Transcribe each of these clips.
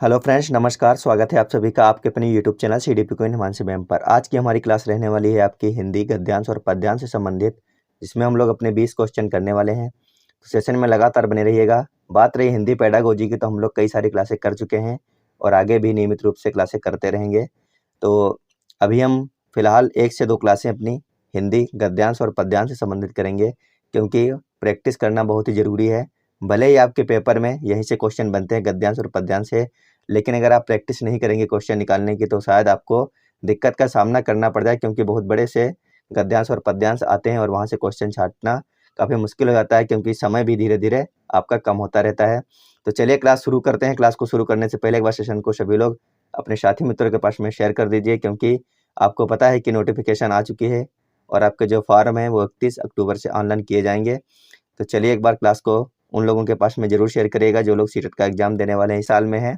Hello friends, नमस्कार। स्वागत है आप सभी का आपके अपने YouTube channel CDP queen Himanshu ma'am पर। आज की हमारी क्लास रहने वाली है आपकी हिंदी गद्यांश और पद्यांश से संबंधित, जिसमें हम लोग अपने 20 क्वेश्चन करने वाले हैं। तो सेशन में लगातार बने रहिएगा। बात रही हिंदी पेडागोजी की, तो हम लोग कई सारी क्लासें कर चुके हैं और आगे भी नियमित रूप से क्लासें करते रहेंगे। तो अभी हम फिलहाल 1 से 2 क्लासें अपनी हिंदी गद्यांश और पद्यांश से संबंधित करेंगे, क्योंकि प्रैक्टिस करना बहुत ही ज़रूरी है। भले ही आपके पेपर में यहीं से क्वेश्चन बनते हैं गद्यांश और पद्यांश से, लेकिन अगर आप प्रैक्टिस नहीं करेंगे क्वेश्चन निकालने की, तो शायद आपको दिक्कत का सामना करना पड़ जाए, क्योंकि बहुत बड़े से गद्यांश और पद्यांश आते हैं और वहाँ से क्वेश्चन छांटना काफ़ी मुश्किल हो जाता है, क्योंकि समय भी धीरे धीरे आपका कम होता रहता है। तो चलिए क्लास शुरू करते हैं। क्लास को शुरू करने से पहले एक बार सेशन को सभी लोग अपने साथी मित्रों के पास में शेयर कर दीजिए, क्योंकि आपको पता है कि नोटिफिकेशन आ चुकी है और आपके जो फॉर्म है वो 31 अक्टूबर से ऑनलाइन किए जाएंगे। तो चलिए एक बार क्लास को उन लोगों के पास में ज़रूर शेयर करिएगा जो लोग सीटेट का एग्जाम देने वाले हैं इस साल में है।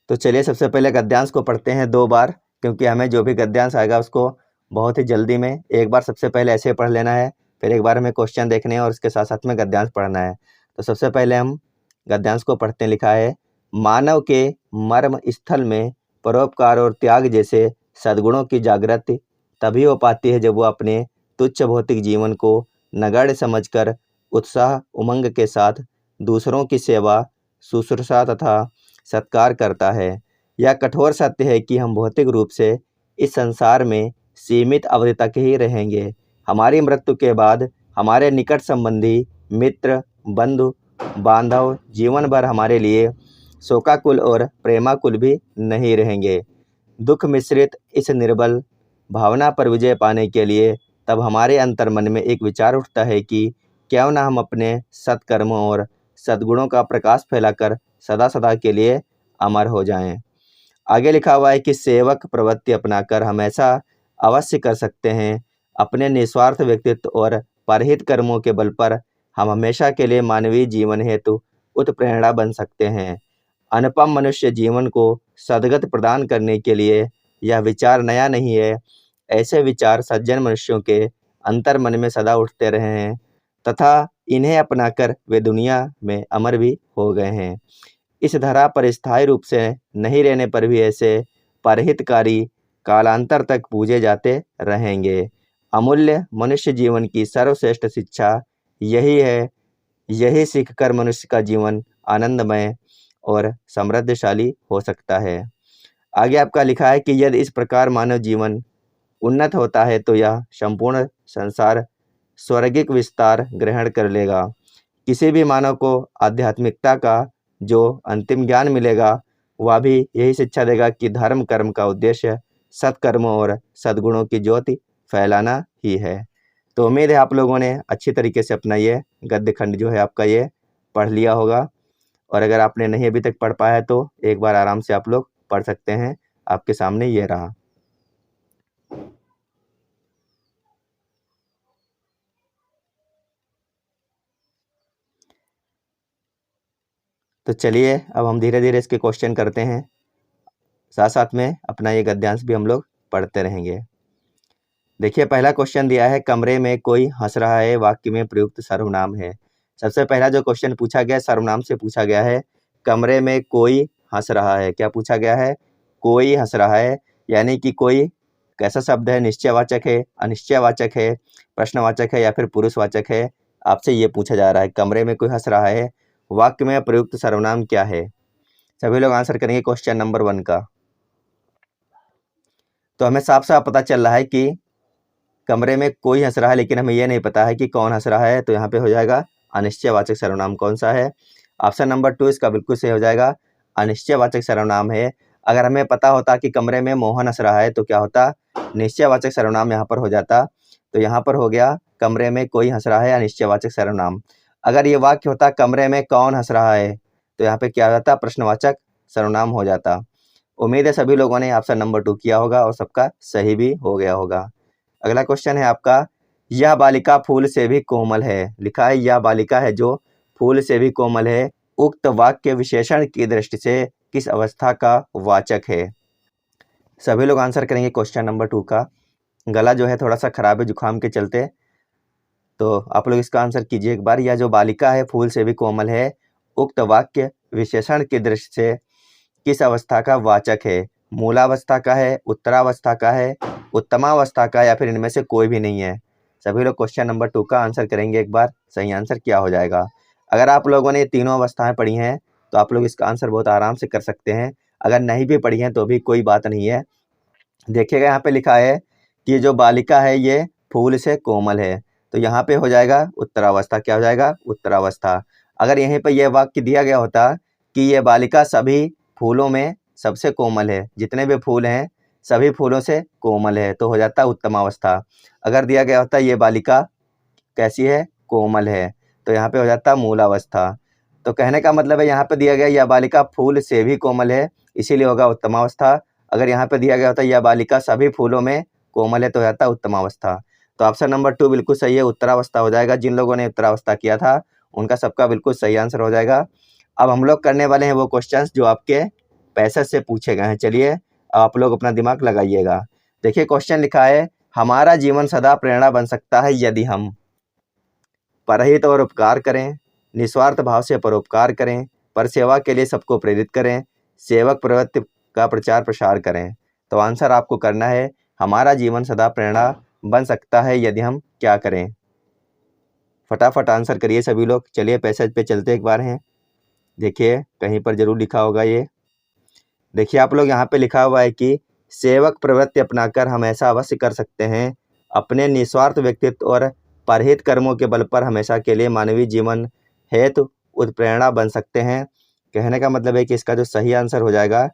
तो चलिए सबसे पहले गद्यांश को पढ़ते हैं 2 बार, क्योंकि हमें जो भी गद्यांश आएगा उसको बहुत ही जल्दी में एक बार सबसे पहले ऐसे पढ़ लेना है, फिर एक बार हमें क्वेश्चन देखने हैं और उसके साथ साथ में गद्यांश पढ़ना है। तो सबसे पहले हम गद्यांश को पढ़ते हैं। लिखा है, मानव के मर्म स्थल में परोपकार और त्याग जैसे सद्गुणों की जागृति तभी हो पाती है जब वो अपने तुच्छ भौतिक जीवन को नगण्य समझकर उत्साह उमंग के साथ दूसरों की सेवा शुश्रूषा तथा सत्कार करता है। यह कठोर सत्य है कि हम भौतिक रूप से इस संसार में सीमित अवधि तक ही रहेंगे। हमारी मृत्यु के बाद हमारे निकट संबंधी, मित्र, बंधु बांधव जीवन भर हमारे लिए शोकाकुल और प्रेमाकुल भी नहीं रहेंगे। दुख मिश्रित इस निर्बल भावना पर विजय पाने के लिए तब हमारे अंतर्मन में एक विचार उठता है कि क्यों न हम अपने सत्कर्मों और सद्गुणों का प्रकाश फैलाकर सदा सदा के लिए अमर हो जाएं। आगे लिखा हुआ है कि सेवक प्रवृत्ति अपनाकर हम ऐसा अवश्य कर सकते हैं। अपने निस्वार्थ व्यक्तित्व और परहित कर्मों के बल पर हम हमेशा के लिए मानवीय जीवन हेतु उत्प्रेरणा बन सकते हैं। अनुपम मनुष्य जीवन को सद्गति प्रदान करने के लिए यह विचार नया नहीं है। ऐसे विचार सज्जन मनुष्यों के अंतर्मन में सदा उठते रहे हैं तथा इन्हें अपनाकर वे दुनिया में अमर भी हो गए हैं। इस धरा पर स्थायी रूप से नहीं रहने पर भी ऐसे परहितकारी कालांतर तक पूजे जाते रहेंगे। अमूल्य मनुष्य जीवन की सर्वश्रेष्ठ शिक्षा यही है। यही सीख कर मनुष्य का जीवन आनंदमय और समृद्धशाली हो सकता है। आगे आपका लिखा है कि यदि इस प्रकार मानव जीवन उन्नत होता है तो यह संपूर्ण संसार स्वर्गिक विस्तार ग्रहण कर लेगा। किसी भी मानव को आध्यात्मिकता का जो अंतिम ज्ञान मिलेगा वह भी यही शिक्षा देगा कि धर्म कर्म का उद्देश्य सत्कर्मों और सद्गुणों की ज्योति फैलाना ही है। तो उम्मीद है आप लोगों ने अच्छी तरीके से अपना ये गद्य खंड जो है आपका ये पढ़ लिया होगा, और अगर आपने नहीं अभी तक पढ़ पाया है तो एक बार आराम से आप लोग पढ़ सकते हैं। आपके सामने ये रहा। तो चलिए अब हम धीरे धीरे इसके क्वेश्चन करते हैं, साथ साथ में अपना ये गद्यांश भी हम लोग पढ़ते रहेंगे। देखिए पहला क्वेश्चन दिया है, कमरे में कोई हंस रहा है, वाक्य में प्रयुक्त सर्वनाम है। सबसे पहला जो क्वेश्चन पूछा गया सर्वनाम से पूछा गया है। कमरे में कोई हंस रहा है, क्या पूछा गया है? कोई हंस रहा है, यानी कि कोई कैसा शब्द है? निश्चयवाचक है, अनिश्चयवाचक है, प्रश्नवाचक है या फिर पुरुषवाचक है? आपसे ये पूछा जा रहा है। कमरे में कोई हंस रहा है, वाक्य में प्रयुक्त सर्वनाम क्या है? सभी लोग आंसर करेंगे क्वेश्चन नंबर 1 का। तो हमें साफ साफ पता चल रहा है कि कमरे में कोई हंस रहा है, लेकिन हमें यह नहीं पता है कि कौन हंस रहा है। तो यहाँ पे हो जाएगा अनिश्चयवाचक सर्वनाम कौन सा है? ऑप्शन नंबर 2 इसका बिल्कुल सही हो जाएगा, अनिश्चयवाचक सर्वनाम है। अगर हमें पता होता कि कमरे में मोहन हंस रहा है तो क्या होता? निश्चयवाचक सर्वनाम यहाँ पर हो जाता। तो यहाँ पर हो गया कमरे में कोई हंस रहा है अनिश्चयवाचक सर्वनाम। अगर ये वाक्य होता कमरे में कौन हंस रहा है, तो यहाँ पे क्या हो जाता? प्रश्नवाचक सर्वनाम हो जाता। उम्मीद है सभी लोगों ने ऑप्शन नंबर 2 किया होगा और सबका सही भी हो गया होगा। अगला क्वेश्चन है आपका, यह बालिका फूल से भी कोमल है। लिखा है यह बालिका है जो फूल से भी कोमल है, उक्त वाक्य विशेषण की दृष्टि से किस अवस्था का वाचक है? सभी लोग आंसर करेंगे क्वेश्चन नंबर 2 का। गला जो है थोड़ा सा खराब है जुकाम के चलते, तो आप लोग इसका आंसर कीजिए एक बार। यह जो बालिका है फूल से भी कोमल है, उक्त वाक्य विशेषण की दृष्टि से किस अवस्था का वाचक है? मूलावस्था का है, उत्तरावस्था का है, उत्तमावस्था का, या फिर इनमें से कोई भी नहीं है? सभी लोग क्वेश्चन नंबर 2 का आंसर करेंगे एक बार। सही आंसर क्या हो जाएगा? अगर आप लोगों ने ये तीनों अवस्थाएं पढ़ी हैं तो आप लोग इसका आंसर बहुत आराम से कर सकते हैं। अगर नहीं भी पढ़ी हैं तो भी कोई बात नहीं है। देखिएगा यहाँ पे लिखा है कि जो बालिका है ये फूल से कोमल है, तो यहाँ पे हो जाएगा उत्तरावस्था। क्या हो जाएगा? उत्तरावस्था। अगर यहीं पर यह वाक्य दिया गया होता कि ये बालिका सभी फूलों में सबसे कोमल है, जितने भी फूल हैं सभी फूलों से कोमल है, तो हो जाता उत्तमावस्था। अगर दिया गया होता ये बालिका कैसी है? कोमल है, तो यहाँ पे हो जाता मूलावस्था। तो कहने का मतलब है यहाँ पे दिया गया यह बालिका फूल से भी कोमल है, इसीलिए होगा उत्तमावस्था। अगर यहाँ पे दिया गया होता यह बालिका सभी फूलों में कोमल है, तो हो जाता उत्तमावस्था। तो ऑप्शन नंबर 2 बिल्कुल सही है, उत्तरावस्था हो जाएगा। जिन लोगों ने उत्तरावस्था किया था उनका सबका बिल्कुल सही आंसर हो जाएगा। अब हम लोग करने वाले हैं वो क्वेश्चंस जो आपके पैसेज से पूछे गए हैं। चलिए आप लोग अपना दिमाग लगाइएगा। देखिए क्वेश्चन लिखा है, हमारा जीवन सदा प्रेरणा बन सकता है यदि हम परहित और उपकार करें, निस्वार्थ भाव से परोपकार करें, पर सेवा के लिए सबको प्रेरित करें, सेवक प्रवृत्ति का प्रचार प्रसार करें। तो आंसर आपको करना है, हमारा जीवन सदा प्रेरणा बन सकता है यदि हम क्या करें। फटाफट आंसर करिए सभी लोग। चलिए पैसेज पे चलते एक बार हैं। देखिए कहीं पर जरूर लिखा होगा ये। देखिए आप लोग यहाँ पे लिखा हुआ है कि सेवक प्रवृत्ति अपनाकर हम ऐसा अवश्य कर सकते हैं, अपने निस्वार्थ व्यक्तित्व और परहित कर्मों के बल पर हमेशा के लिए मानवीय जीवन हेतु उत्प्रेरणा बन सकते हैं। कहने का मतलब है कि इसका जो सही आंसर हो जाएगा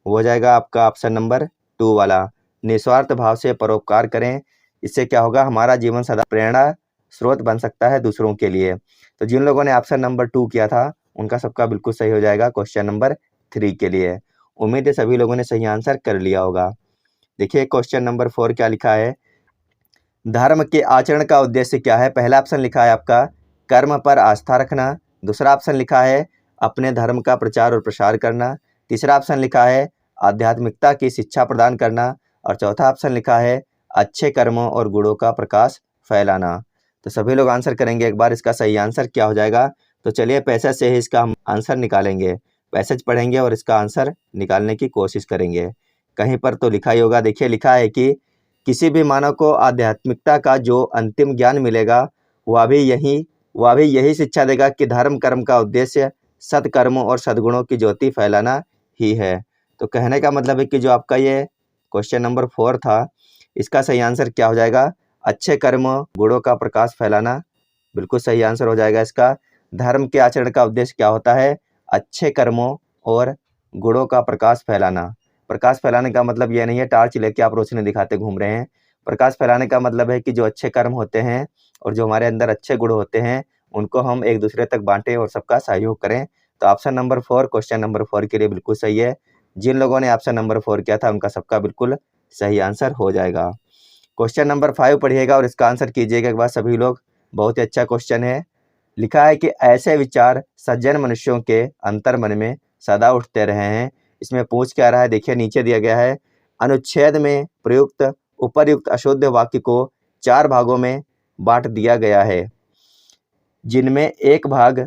वो हो जाएगा आपका ऑप्शन नंबर 2 वाला, निस्वार्थ भाव से परोपकार करें। इससे क्या होगा? हमारा जीवन सदा प्रेरणा स्रोत बन सकता है दूसरों के लिए। तो जिन लोगों ने ऑप्शन नंबर 2 किया था उनका सबका बिल्कुल सही हो जाएगा क्वेश्चन नंबर 3 के लिए। उम्मीद है सभी लोगों ने सही आंसर कर लिया होगा। देखिए क्वेश्चन नंबर 4 क्या लिखा है, धर्म के आचरण का उद्देश्य क्या है? पहला ऑप्शन लिखा है आपका कर्म पर आस्था रखना, दूसरा ऑप्शन लिखा है अपने धर्म का प्रचार और प्रसार करना, तीसरा ऑप्शन लिखा है आध्यात्मिकता की शिक्षा प्रदान करना, और चौथा ऑप्शन लिखा है अच्छे कर्मों और गुणों का प्रकाश फैलाना। तो सभी लोग आंसर करेंगे एक बार, इसका सही आंसर क्या हो जाएगा। तो चलिए पैसेज से ही इसका हम आंसर निकालेंगे। पैसेज पढ़ेंगे और इसका आंसर निकालने की कोशिश करेंगे। कहीं पर तो लिखा ही होगा। देखिए लिखा है कि किसी भी मानव को आध्यात्मिकता का जो अंतिम ज्ञान मिलेगा वह भी यही शिक्षा देगा कि धर्म कर्म का उद्देश्य सत्कर्मों और सद्गुणों की ज्योति फैलाना ही है। तो कहने का मतलब है कि जो आपका ये क्वेश्चन नंबर 4 था इसका सही आंसर क्या हो जाएगा? अच्छे कर्मों गुणों का प्रकाश फैलाना बिल्कुल सही आंसर हो जाएगा इसका। धर्म के आचरण का उद्देश्य क्या होता है? अच्छे कर्मों और गुणों का प्रकाश फैलाना। प्रकाश फैलाने का मतलब यह नहीं है टार्च लेके आप रोशनी दिखाते घूम रहे हैं। प्रकाश फैलाने का मतलब है कि जो अच्छे कर्म होते हैं और जो हमारे अंदर अच्छे गुण होते हैं उनको हम एक दूसरे तक बांटें और सबका सहयोग करें। तो ऑप्शन नंबर 4 क्वेश्चन नंबर 4 के लिए बिल्कुल सही है। जिन लोगों ने ऑप्शन नंबर 4 किया था उनका सबका बिल्कुल सही आंसर हो जाएगा। क्वेश्चन नंबर 5 पढ़िएगा और इसका आंसर कीजिएगा एक बार सभी लोग। बहुत ही अच्छा क्वेश्चन है। लिखा है कि ऐसे विचार सज्जन मनुष्यों के अंतर मन में सदा उठते रहे हैं। इसमें पूछ क्या रहा है? देखिए नीचे दिया गया है, अनुच्छेद में प्रयुक्त उपर्युक्त अशुद्ध वाक्य को 4 भागों में बांट दिया गया है, जिनमें एक भाग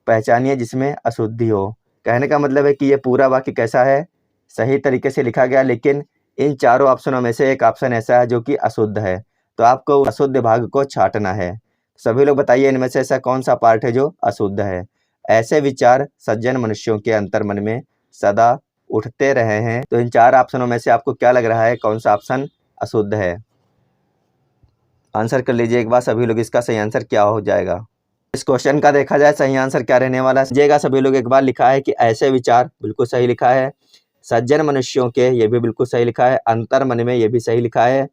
पहचानिए जिसमें अशुद्धि हो। कहने का मतलब है कि ये पूरा वाक्य कैसा है? सही तरीके से लिखा गया, लेकिन इन चारों ऑप्शनों में से एक ऑप्शन ऐसा है जो कि अशुद्ध है, तो आपको अशुद्ध भाग को छांटना है। सभी लोग बताइए इनमें से ऐसा कौन सा पार्ट है जो अशुद्ध है? ऐसे विचार सज्जन मनुष्यों के अंतर मन में सदा उठते रहे हैं। तो इन 4 ऑप्शनों में से आपको क्या लग रहा है कौन सा ऑप्शन अशुद्ध है? आंसर कर लीजिए एक बार सभी लोग, इसका सही आंसर क्या हो जाएगा। इस क्वेश्चन का देखा जाए सही आंसर क्या रहने वाला है समझिएगा सभी लोग एक बार। लिखा है कि ऐसे विचार बिल्कुल सही लिखा है, सज्जन मनुष्यों के ये भी बिल्कुल सही लिखा है, अंतर मन में ये भी सही लिखा है,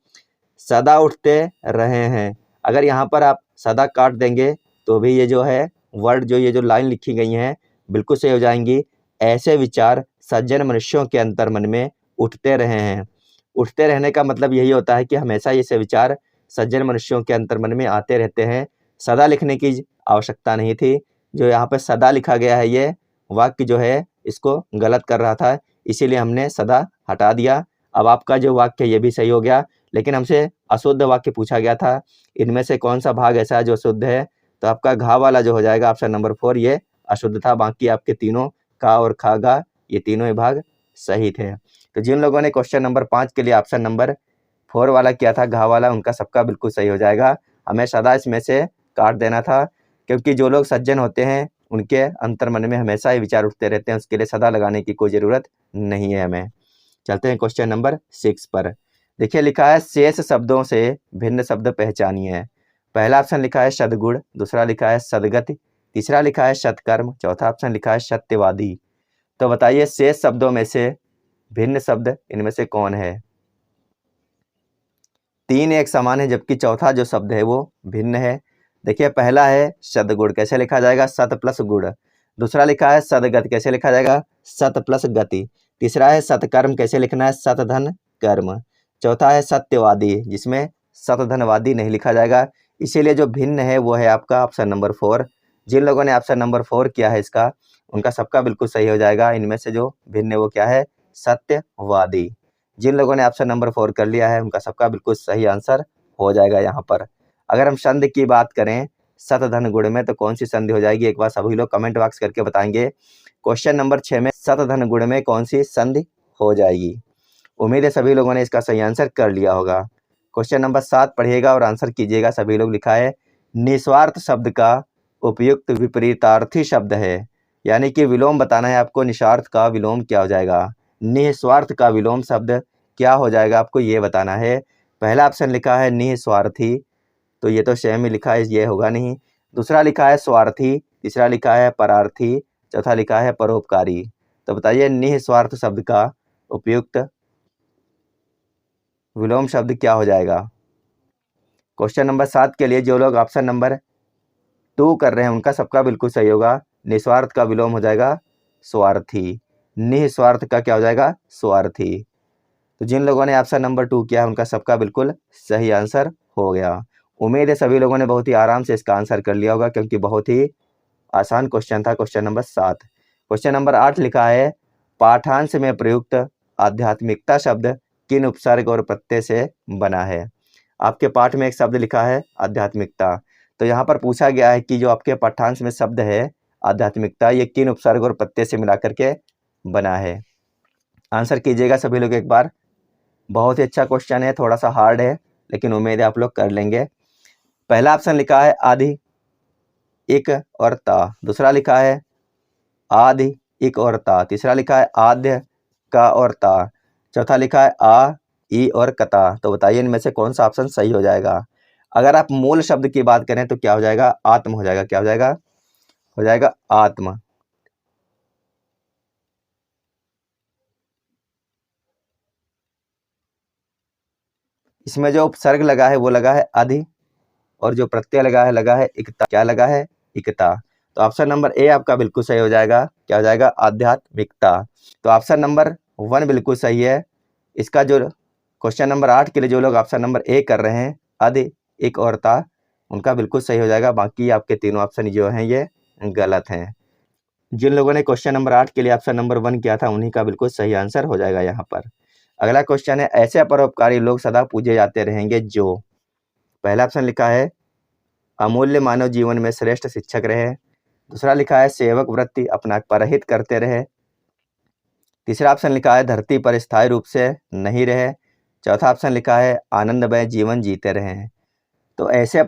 सदा उठते रहे हैं। अगर यहाँ पर आप सदा काट देंगे तो भी ये जो है वर्ड जो ये जो लाइन लिखी गई हैं बिल्कुल सही हो जाएंगी। ऐसे विचार सज्जन मनुष्यों के अंतर मन में उठते रहे हैं। उठते रहने का मतलब यही होता है कि हमेशा ऐसे विचार सज्जन मनुष्यों के अंतर मन में आते रहते हैं। सदा लिखने की आवश्यकता नहीं थी। जो यहाँ पे सदा लिखा गया है ये वाक्य जो है इसको गलत कर रहा था, इसीलिए हमने सदा हटा दिया। अब आपका जो वाक्य ये भी सही हो गया, लेकिन हमसे अशुद्ध वाक्य पूछा गया था, इनमें से कौन सा भाग ऐसा है जो शुद्ध है? तो आपका घा वाला जो हो जाएगा ऑप्शन नंबर 4 ये अशुद्ध था, बाकी आपके तीनों खा और खागा, ये तीनों ही भाग सही थे। तो जिन लोगों ने क्वेश्चन नंबर 5 के लिए ऑप्शन नंबर 4 वाला किया था, घा वाला, उनका सबका बिल्कुल सही हो जाएगा। हमें सदा इसमें से काट देना था, क्योंकि जो लोग सज्जन होते हैं उनके अंतर्मन में हमेशा ही विचार उठते रहते हैं, उसके लिए सदा लगाने की कोई ज़रूरत नहीं है हमें। चलते हैं क्वेश्चन नंबर 6 पर। देखिए लिखा है शेष शब्दों से भिन्न शब्द पहचानिए। पहला ऑप्शन लिखा है सद्गुण, दूसरा लिखा है सद्गति, तीसरा लिखा है सत्कर्म, चौथा ऑप्शन लिखा है सत्यवादी। तो बताइए शेष शब्दों में से भिन्न शब्द इनमें से कौन है? 3 एक समान है, जबकि चौथा जो शब्द है वो भिन्न है। देखिए पहला है सद्गुण, कैसे लिखा जाएगा? सत प्लस गुण। दूसरा लिखा है सद्गति, कैसे लिखा जाएगा? सत प्लस गति। तीसरा है सत्कर्म, कैसे लिखना है? सत धन कर्म। चौथा है सत्यवादी, जिसमें सत धनवादी नहीं लिखा जाएगा। इसीलिए जो भिन्न है वो है आपका ऑप्शन नंबर 4। जिन लोगों ने ऑप्शन नंबर 4 किया है इसका, उनका सबका बिल्कुल सही हो जाएगा। इनमें से जो भिन्न है वो क्या है? सत्यवादी। जिन लोगों ने ऑप्शन नंबर 4 कर लिया है, उनका सबका बिल्कुल सही आंसर हो जाएगा यहाँ पर। अगर हम संधि की बात करें सत धन गुण में, तो कौन सी संधि हो जाएगी? एक बार सभी लोग कमेंट बॉक्स करके बताएंगे। क्वेश्चन नंबर 6 में सत धन गुण में कौन सी संधि हो जाएगी? उम्मीद है सभी लोगों ने इसका सही आंसर कर लिया होगा। क्वेश्चन नंबर 7 पढ़िएगा और आंसर कीजिएगा सभी लोग। लिखा है निस्वार्थ शब्द का उपयुक्त विपरीतार्थी शब्द है, यानी कि विलोम बताना है आपको। निस्वार्थ का विलोम क्या हो जाएगा? निस्वार्थ का विलोम शब्द क्या हो जाएगा, आपको ये बताना है। पहला ऑप्शन लिखा है निस्वार्थी, तो ये तो सेम ही लिखा है, ये होगा नहीं। दूसरा लिखा है स्वार्थी, तीसरा लिखा है परार्थी, चौथा लिखा है परोपकारी। तो बताइए निस्वार्थ शब्द का उपयुक्त विलोम शब्द क्या हो जाएगा? क्वेश्चन नंबर 7 के लिए जो लोग ऑप्शन नंबर 2 कर रहे हैं, उनका सबका बिल्कुल सही होगा। निस्वार्थ का विलोम हो जाएगा स्वार्थी। निस्वार्थ का क्या हो जाएगा? स्वार्थी। तो जिन लोगों ने ऑप्शन नंबर 2 किया है, उनका सबका बिल्कुल सही आंसर हो गया। उम्मीद है सभी लोगों ने बहुत ही आराम से इसका आंसर कर लिया होगा, क्योंकि बहुत ही आसान क्वेश्चन था क्वेश्चन नंबर 7। क्वेश्चन नंबर 8 लिखा है पाठांश में प्रयुक्त आध्यात्मिकता शब्द किन उपसर्ग और प्रत्यय से बना है? आपके पाठ में एक शब्द लिखा है आध्यात्मिकता, तो यहाँ पर पूछा गया है कि जो आपके पाठांश में शब्द है आध्यात्मिकता, ये किन उपसर्ग और प्रत्यय से मिलाकर के बना है? आंसर कीजिएगा सभी लोग एक बार। बहुत ही अच्छा क्वेश्चन है, थोड़ा सा हार्ड है, लेकिन उम्मीद है आप लोग कर लेंगे। पहला ऑप्शन लिखा है आदि, इक और ता। दूसरा लिखा है आदि, इक और ता। तीसरा लिखा है आद्य, का और ता। चौथा लिखा है आ, ई और कता। तो बताइए इनमें से कौन सा ऑप्शन सही हो जाएगा? अगर आप मूल शब्द की बात करें तो क्या हो जाएगा? आत्म हो जाएगा। क्या हो जाएगा? हो जाएगा आत्म। इसमें जो उपसर्ग लगा है वो लगा है अधि, और जो प्रत्यय लगा है इकता। क्या लगा है? इकता। तो ऑप्शन नंबर ए आपका बिल्कुल सही हो जाएगा। क्या हो जाएगा? आध्यात्मिकता। तो ऑप्शन नंबर 1 बिल्कुल सही है। इसका जो क्वेश्चन नंबर 8 के लिए जो लोग ऑप्शन नंबर ए कर रहे हैं अधि, इक और ता, उनका बिल्कुल सही हो जाएगा। बाकी आपके तीनों ऑप्शन जो हैं ये गलत हैं। जिन लोगों ने क्वेश्चन नंबर 8 के लिए ऑप्शन नंबर 1 किया था, उन्हीं का बिल्कुल सही आंसर हो जाएगा यहाँ पर। अगला क्वेश्चन है ऐसे परोपकारी लोग सदा पूजे जाते रहेंगे जो? पहला ऑप्शन लिखा है अमूल्य मानव जीवन में श्रेष्ठ शिक्षक रहे। दूसरा लिखा है सेवक वृत्ति अपना परहित करते रहे। तीसरा ऑप्शन लिखा है धरती पर स्थायी रूप से नहीं रहे। चौथा ऑप्शन लिखा है आनंदमय जीवन जीते रहे। तो ऐसे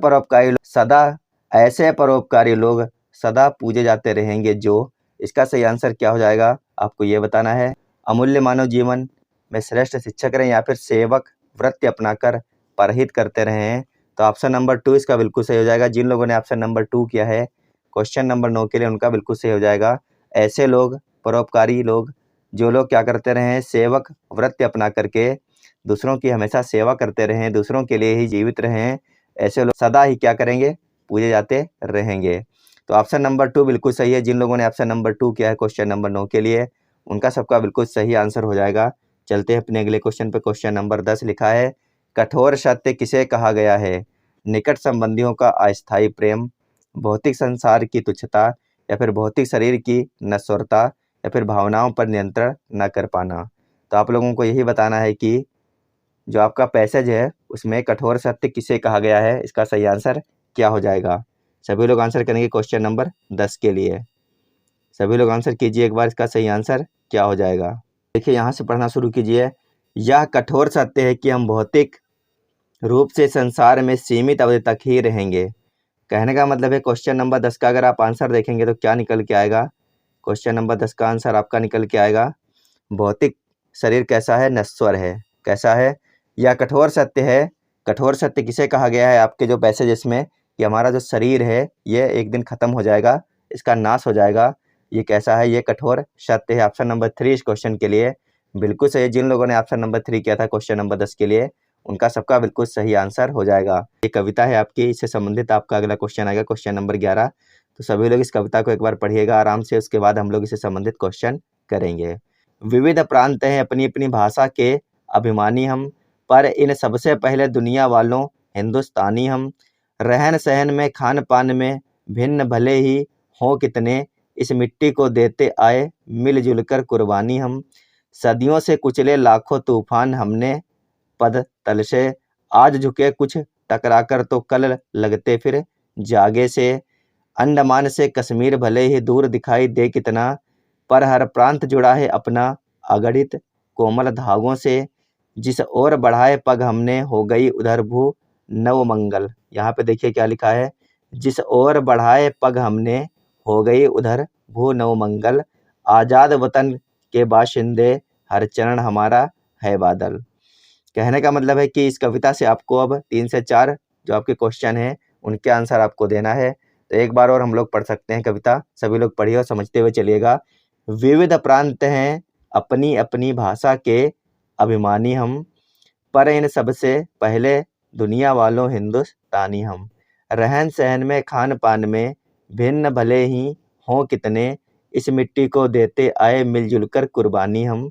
परोपकारी लोग सदा पूजे जाते रहेंगे जो? इसका सही आंसर क्या हो जाएगा, आपको ये बताना है। अमूल्य मानव जीवन में श्रेष्ठ शिक्षक रहे, या फिर सेवक वृत्ति अपनाकर परहित करते रहे हैं। तो ऑप्शन नंबर 2 इसका बिल्कुल सही हो जाएगा। जिन लोगों ने ऑप्शन नंबर 2 किया है क्वेश्चन नंबर 9 के लिए, उनका बिल्कुल सही हो जाएगा। ऐसे लोग, परोपकारी लोग, जो लोग क्या करते रहे? सेवक वृत्ति अपना करके दूसरों की हमेशा सेवा करते रहें, दूसरों के लिए ही जीवित रहें, ऐसे लोग सदा ही क्या करेंगे? पूजे जाते रहेंगे। तो ऑप्शन नंबर 2 बिल्कुल सही है। जिन लोगों ने ऑप्शन नंबर 2 किया है क्वेश्चन नंबर 9 के लिए, उनका सबका बिल्कुल सही आंसर हो जाएगा। चलते हैं अपने अगले क्वेश्चन पे। क्वेश्चन नंबर 10 लिखा है कठोर सत्य किसे कहा गया है? निकट संबंधियों का अस्थायी प्रेम, भौतिक संसार की तुच्छता, या फिर भौतिक शरीर की नश्वरता, या फिर भावनाओं पर नियंत्रण न कर पाना। तो आप लोगों को यही बताना है कि जो आपका पैसेज है उसमें कठोर सत्य किसे कहा गया है, इसका सही आंसर क्या हो जाएगा? सभी लोग आंसर करेंगे क्वेश्चन नंबर 10 के लिए। सभी लोग आंसर कीजिए एक बार, इसका सही आंसर क्या हो जाएगा। देखिए यहाँ से पढ़ना शुरू कीजिए। यह कठोर सत्य है कि हम भौतिक रूप से संसार में सीमित अवधि तक ही रहेंगे। कहने का मतलब है क्वेश्चन नंबर 10 का अगर आप आंसर देखेंगे तो क्या निकल के आएगा। क्वेश्चन नंबर 10 का आंसर आपका निकल के आएगा, भौतिक शरीर कैसा है, नश्वर है। कैसा है, यह कठोर सत्य है। कठोर सत्य किसे कहा गया है आपके जो पैसेज इसमें, कि हमारा जो शरीर है ये एक दिन ख़त्म हो जाएगा, इसका नाश हो जाएगा। ये कैसा है, ये कठोर सत्य है। ऑप्शन नंबर 3 इस क्वेश्चन के लिए बिल्कुल सही। जिन लोगों ने ऑप्शन नंबर 3 किया था क्वेश्चन नंबर 10 के लिए, उनका सबका बिल्कुल सही आंसर हो जाएगा। ये कविता है आपकी, इससे संबंधित आपका अगला क्वेश्चन आएगा, क्वेश्चन नंबर 11। तो सभी लोग इस कविता को एक बार पढ़िएगा आराम से, उसके बाद हम लोग इससे संबंधित क्वेश्चन करेंगे। विविध प्रांत हैं अपनी अपनी भाषा के अभिमानी हम, पर इन सबसे पहले दुनिया वालों हिंदुस्तानी हम। रहन सहन में खान पान में भिन्न भले ही हों कितने, इस मिट्टी को देते आए मिलजुल कर कुर्बानी हम। सदियों से कुचले लाखों तूफान हमने पद तल से, आज झुके कुछ टकरा कर तो कल लगते फिर जागे से। अंडमान से कश्मीर भले ही दूर दिखाई दे कितना, पर हर प्रांत जुड़ा है अपना अगणित कोमल धागों से। जिस ओर बढ़ाए पग हमने हो गई उधर भू नवमंगल। यहाँ पे देखिए क्या लिखा है, जिस ओर बढ़ाए पग हमने हो गई उधर भू नवमंगल। आज़ाद वतन के बाशिंदे हर चरण हमारा है बादल। कहने का मतलब है कि इस कविता से आपको अब 3 से 4 जो आपके क्वेश्चन हैं उनके आंसर आपको देना है। तो एक बार और हम लोग पढ़ सकते हैं कविता, सभी लोग पढ़िए और समझते हुए चलिएगा। विविध प्रांत हैं अपनी अपनी भाषा के अभिमानी हम, पर इन सबसे पहले दुनिया वालों हिंदुस्तानी हम। रहन सहन में खान पान में भिन्न भले ही हों कितने, इस मिट्टी को देते आए मिलजुल कर कुर्बानी हम।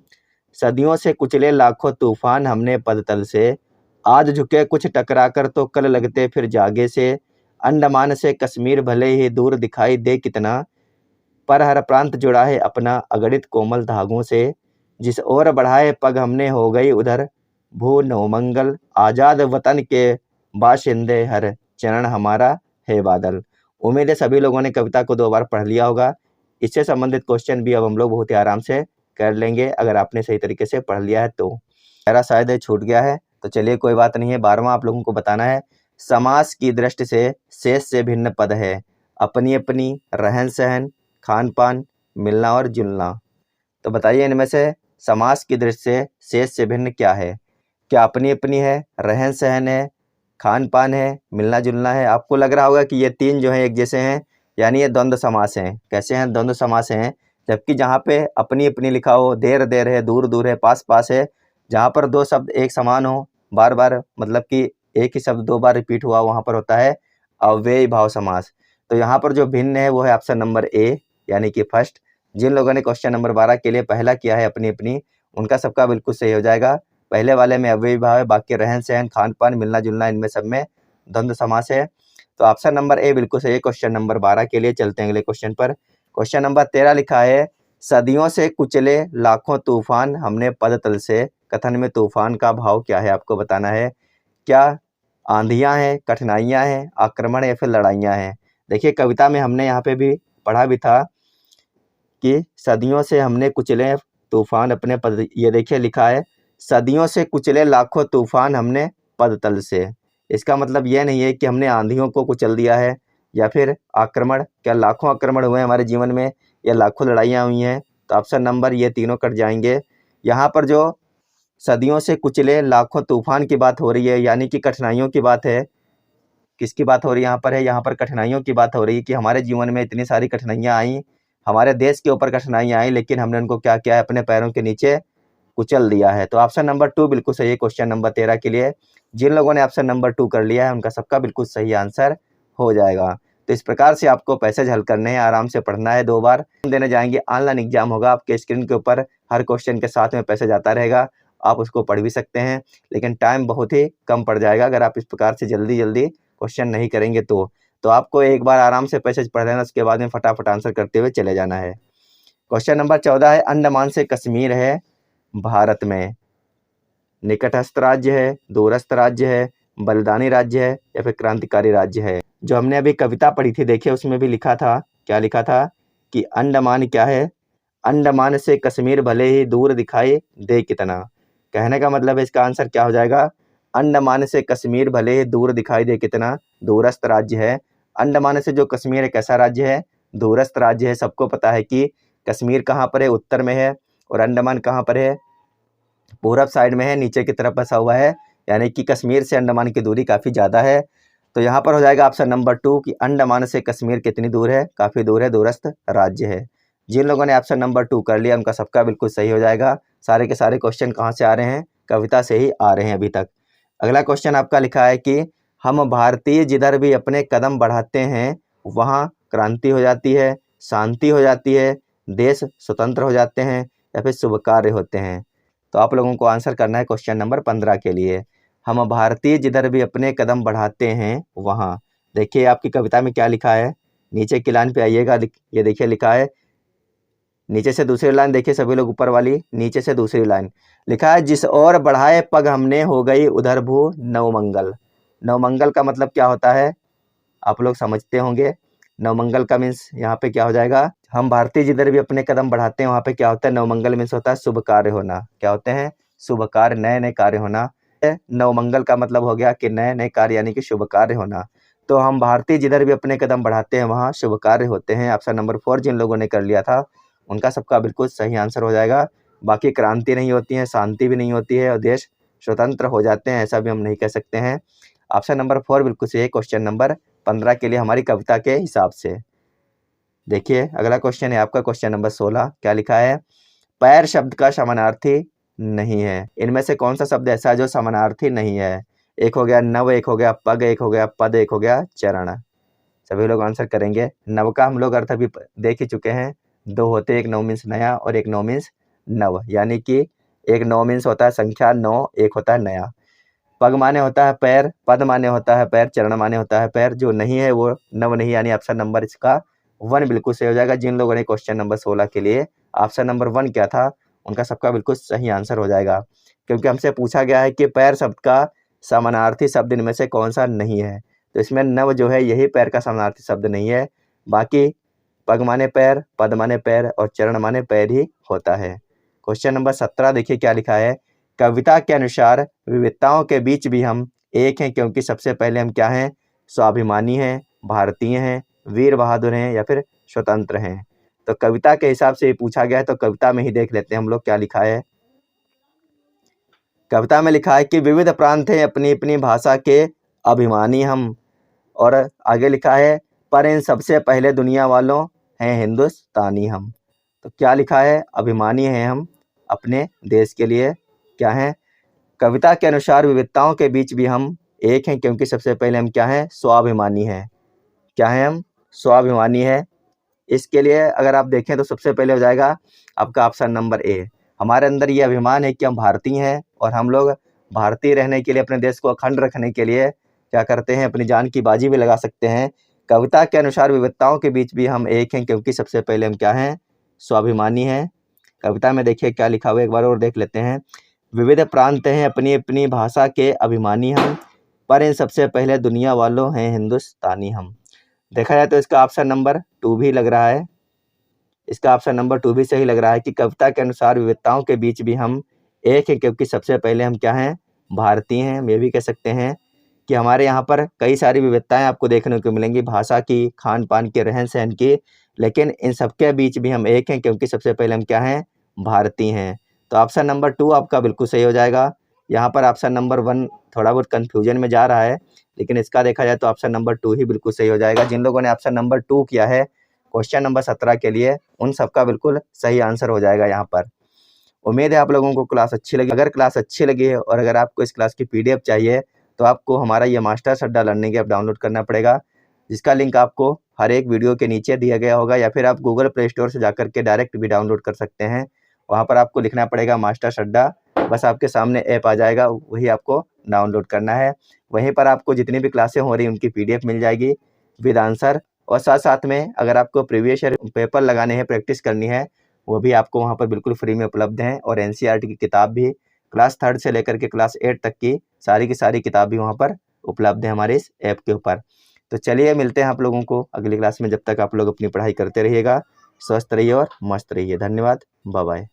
सदियों से कुचले लाखों तूफान हमने पदतल से, आज झुके कुछ टकरा कर तो कल लगते फिर जागे से। अंडमान से कश्मीर भले ही दूर दिखाई दे कितना, पर हर प्रांत जुड़ा है अपना अगणित कोमल धागों से। जिस ओर बढ़ाए पग हमने हो गई उधर भू नवमंगल। आज़ाद वतन के बाशिंदे हर चरण हमारा है बादल। उम्मीद है सभी लोगों ने कविता को 2 बार पढ़ लिया होगा। इससे संबंधित क्वेश्चन भी अब हम लोग बहुत ही आराम से कर लेंगे अगर आपने सही तरीके से पढ़ लिया है तो। मेरा शायद छूट गया है तो चलिए कोई बात नहीं है। 12वां आप लोगों को बताना है, समास की दृष्टि से शेष से भिन्न पद है, अपनी अपनी, रहन सहन, खान पान, मिलना और जुलना। तो बताइए इनमें से समास की दृष्टि से शेष से भिन्न क्या है। क्या अपनी अपनी है, रहन सहन है, खान पान है, मिलना जुलना है। आपको लग रहा होगा कि ये 3 जो हैं एक जैसे हैं, यानी ये द्वंद्व समास हैं। कैसे हैं, द्वंद्व समास हैं। जबकि जहाँ पे अपनी अपनी लिखा हो, देर देर है, दूर दूर है, पास पास है, जहाँ पर 2 शब्द एक समान हो, बार बार मतलब कि एक ही शब्द 2 बार रिपीट हुआ, वहाँ पर होता है अव्ययी भाव समास। तो यहाँ पर जो भिन्न है वो है ऑप्शन नंबर ए, यानी कि फर्स्ट। जिन लोगों ने क्वेश्चन नंबर 12 के लिए पहला किया है अपनी अपनी, उनका सबका बिल्कुल सही हो जाएगा। पहले वाले में अव्ययी भाव है, बाकी रहन सहन, खान पान, मिलना जुलना, इनमें सब में द्वंद्व समास है। तो ऑप्शन नंबर ए बिल्कुल सही है क्वेश्चन नंबर 12 के लिए। चलते हैं अगले क्वेश्चन पर। क्वेश्चन नंबर 13 लिखा है, सदियों से कुचले लाखों तूफान हमने पद तल से। कथन में तूफान का भाव क्या है आपको बताना है। क्या आंधियां हैं, कठिनाइयां हैं, आक्रमण या फिर लड़ाइयां हैं। देखिए कविता में हमने यहाँ पे भी पढ़ा भी था कि सदियों से हमने कुचले तूफान अपने पद, ये देखिए लिखा है सदियों से कुचले लाखों तूफान हमने पद तल से। इसका मतलब यह नहीं है कि हमने आंधियों को कुचल दिया है या फिर आक्रमण, क्या लाखों आक्रमण हुए हमारे जीवन में या लाखों लड़ाइयाँ हुई हैं। तो ऑप्शन नंबर ये तीनों कट जाएंगे। यहाँ पर जो सदियों से कुचले लाखों तूफान की बात हो रही है, यानी कि कठिनाइयों की बात है। किसकी बात हो रही है यहाँ पर, है यहाँ पर कठिनाइयों की बात हो रही है कि हमारे जीवन में इतनी सारी कठिनाइयाँ आई, हमारे देश के ऊपर कठिनाइयाँ आई, लेकिन हमने उनको क्या किया है, अपने पैरों के नीचे कुचल दिया है। तो ऑप्शन नंबर 2 बिल्कुल सही है क्वेश्चन नंबर 13 के लिए। जिन लोगों ने ऑप्शन नंबर 2 कर लिया है उनका सबका बिल्कुल सही आंसर हो जाएगा। तो इस प्रकार से आपको पैसेज हल करने हैं, आराम से पढ़ना है। 2 बार देने जाएंगे, ऑनलाइन एग्जाम होगा, आपके स्क्रीन के ऊपर हर क्वेश्चन के साथ में पैसेज आता रहेगा, आप उसको पढ़ भी सकते हैं, लेकिन टाइम बहुत ही कम पड़ जाएगा अगर आप इस प्रकार से जल्दी जल्दी क्वेश्चन नहीं करेंगे तो आपको एक बार आराम से पैसेज पढ़ लेना, उसके बाद में फटाफट आंसर करते हुए चले जाना है। क्वेश्चन नंबर 14 है, अंडमान से कश्मीर है भारत में, निकटस्थ राज्य है, दूरस्थ राज्य है, बलिदानी राज्य है या फिर क्रांतिकारी राज्य है। जो हमने अभी कविता पढ़ी थी देखिए उसमें भी लिखा था, क्या लिखा था कि अंडमान क्या है, अंडमान से कश्मीर भले ही दूर दिखाई दे कितना। कहने का मतलब है इसका आंसर क्या हो जाएगा, अंडमान से कश्मीर भले ही दूर दिखाई दे कितना, दूरस्थ राज्य है। अंडमान से जो कश्मीर है कैसा राज्य है, दूरस्थ राज्य है। सबको पता है कि कश्मीर कहाँ पर है, उत्तर में है, और अंडमान कहाँ पर है, पूरब साइड में है, नीचे की तरफ बसा हुआ है, यानी कि कश्मीर से अंडमान की दूरी काफ़ी ज़्यादा है। तो यहाँ पर हो जाएगा ऑप्शन नंबर 2 कि अंडमान से कश्मीर कितनी दूर है, काफ़ी दूर है, दूरस्थ राज्य है। जिन लोगों ने ऑप्शन नंबर 2 कर लिया उनका सबका बिल्कुल सही हो जाएगा। सारे के सारे क्वेश्चन कहाँ से आ रहे हैं, कविता से ही आ रहे हैं अभी तक। अगला क्वेश्चन आपका लिखा है कि हम भारतीय जिधर भी अपने कदम बढ़ाते हैं वहाँ क्रांति हो जाती है, शांति हो जाती है, देश स्वतंत्र हो जाते हैं, या फिर शुभ कार्य होते हैं। तो आप लोगों को आंसर करना है क्वेश्चन नंबर 15 के लिए। हम भारतीय जिधर भी अपने कदम बढ़ाते हैं वहाँ, देखिए आपकी कविता में क्या लिखा है, नीचे की लाइन पे आइएगा, ये देखिए लिखा है, नीचे से दूसरी लाइन देखिए सभी लोग, ऊपर वाली नीचे से दूसरी लाइन लिखा है, जिस ओर बढ़ाए पग हमने हो गई उधर भू नवमंगल। नवमंगल का मतलब क्या होता है आप लोग समझते होंगे। नवमंगल का मीन्स यहाँ पे क्या हो जाएगा, हम भारतीय जिधर भी अपने कदम बढ़ाते हैं वहाँ पे क्या होता है, नवमंगल मीन्स होता है शुभ कार्य होना। क्या होते हैं, शुभ कार्य, नए नए कार्य होना। नवमंगल का मतलब हो गया कि नए नए कार्य यानी कि शुभ कार्य होना। तो हम भारतीय जिधर भी अपने कदम बढ़ाते हैं वहाँ शुभ कार्य होते हैं। ऑप्शन नंबर 4 जिन लोगों ने कर लिया था उनका सबका बिल्कुल सही आंसर हो जाएगा। बाकी क्रांति नहीं होती है, शांति भी नहीं होती है, और देश स्वतंत्र हो जाते हैं ऐसा भी हम नहीं कह सकते हैं। ऑप्शन नंबर 4 बिल्कुल सही है क्वेश्चन नंबर 15 के लिए हमारी कविता के हिसाब से। देखिए अगला क्वेश्चन है आपका क्वेश्चन नंबर 16, क्या लिखा है, पैर शब्द का समानार्थी नहीं है। इनमें से कौन सा शब्द ऐसा है जो समानार्थी नहीं है। एक हो गया नव, एक हो गया पग, एक हो गया पद, एक हो गया चरण। सभी लोग आंसर करेंगे। नव का हम लोग अर्थ अभी देख ही चुके हैं, दो होते, एक नव मीन्स नया और एक नव मीन्स नव, यानी कि एक नव मीन्स होता है संख्या 9, एक होता है नया। पग माने होता है पैर, पद माने होता है पैर, चरण माने होता है पैर। जो नहीं है वो नव नहीं, यानी ऑप्शन नंबर इसका 1 बिल्कुल सही हो जाएगा। जिन लोगों ने क्वेश्चन नंबर 16 के लिए ऑप्शन नंबर 1 क्या था उनका सबका बिल्कुल सही आंसर हो जाएगा, क्योंकि हमसे पूछा गया है कि पैर शब्द का समानार्थी शब्द इनमें से कौन सा नहीं है। तो इसमें नव जो है यही पैर का समानार्थी शब्द नहीं है, बाकी पग माने पैर, पद माने पैर और चरण माने पैर ही होता है। क्वेश्चन नंबर 17 देखिए क्या लिखा है, कविता के अनुसार विविधताओं के बीच भी हम एक हैं, क्योंकि सबसे पहले हम क्या हैं, स्वाभिमानी हैं, भारतीय हैं, वीर बहादुर हैं, या फिर स्वतंत्र हैं। तो कविता के हिसाब से ये पूछा गया है, तो कविता में ही देख लेते हैं हम लोग क्या लिखा है। कविता में लिखा है कि विविध प्रांत हैं अपनी अपनी भाषा के अभिमानी हम, और आगे लिखा है पर इन सबसे पहले दुनिया वालों हैं हिंदुस्तानी हम। तो क्या लिखा है, अभिमानी हैं हम अपने देश के लिए, क्या हैं, कविता के अनुसार विविधताओं के बीच भी हम एक हैं, क्योंकि सबसे पहले हम क्या हैं, स्वाभिमानी हैं। क्या हैं हम, स्वाभिमानी है। इसके लिए अगर आप देखें तो सबसे पहले हो जाएगा आपका ऑप्शन नंबर ए। हमारे अंदर ये अभिमान है कि हम भारतीय हैं, और हम लोग भारतीय रहने के लिए, अपने देश को अखंड रखने के लिए क्या करते हैं, अपनी जान की बाजी भी लगा सकते हैं। कविता के अनुसार विविधताओं के बीच भी हम एक हैं, क्योंकि सबसे पहले हम क्या हैं, स्वाभिमानी हैं। कविता में देखिए क्या लिखा हुआ है, एक बार और देख लेते हैं। विविध प्रांत हैं अपनी अपनी भाषा के अभिमानी हम, पर इन सबसे पहले दुनिया वालों हैं हिंदुस्तानी हम। देखा जाए तो इसका ऑप्शन नंबर 2 भी लग रहा है, इसका ऑप्शन नंबर 2 भी सही लग रहा है कि कविता के अनुसार विविधताओं के बीच भी हम एक हैं, क्योंकि सबसे पहले हम क्या हैं, भारतीय हैं। हम ये भी कह सकते हैं कि हमारे यहाँ पर कई सारी विविधताएं आपको देखने को मिलेंगी, भाषा की, खान पान की, रहन सहन की, लेकिन इन सबके बीच भी हम एक हैं, क्योंकि सबसे पहले हम क्या हैं, भारतीय हैं। तो ऑप्शन नंबर 2 आपका बिल्कुल सही हो जाएगा। यहाँ पर ऑप्शन नंबर 1 थोड़ा बहुत कन्फ्यूजन में जा रहा है, लेकिन इसका देखा जाए तो ऑप्शन नंबर 2 ही बिल्कुल सही हो जाएगा। जिन लोगों ने ऑप्शन नंबर 2 किया है क्वेश्चन नंबर 17 के लिए, उन सबका बिल्कुल सही आंसर हो जाएगा यहाँ पर। उम्मीद है आप लोगों को क्लास अच्छी लगी। अगर क्लास अच्छी लगी है और अगर आपको इस क्लास की PDF चाहिए तो आपको हमारा ये मास्टर्स अड्डा लर्निंग ऐप डाउनलोड करना पड़ेगा, जिसका लिंक आपको हर एक वीडियो के नीचे दिया गया होगा, या फिर आप गूगल प्ले स्टोर से जाकर के डायरेक्ट भी डाउनलोड कर सकते हैं। वहाँ पर आपको लिखना पड़ेगा मास्टर्स अड्डा, बस आपके सामने ऐप आ जाएगा, वही आपको डाउनलोड करना है। वहीं पर आपको जितनी भी क्लासें हो रही उनकी PDF मिल जाएगी विद आंसर, और साथ साथ में अगर आपको प्रीवियस ईयर पेपर लगाने हैं, प्रैक्टिस करनी है, वो भी आपको वहाँ पर बिल्कुल फ्री में उपलब्ध हैं। और NCERT की किताब भी क्लास 3 से लेकर के क्लास 8 तक की सारी किताब भी वहाँ पर उपलब्ध है हमारे इस ऐप के ऊपर। तो चलिए मिलते हैं आप लोगों को अगली क्लास में, जब तक आप लोग अपनी पढ़ाई करते रहिएगा। स्वस्थ रहिए और मस्त रहिए। धन्यवाद, बाय बाय।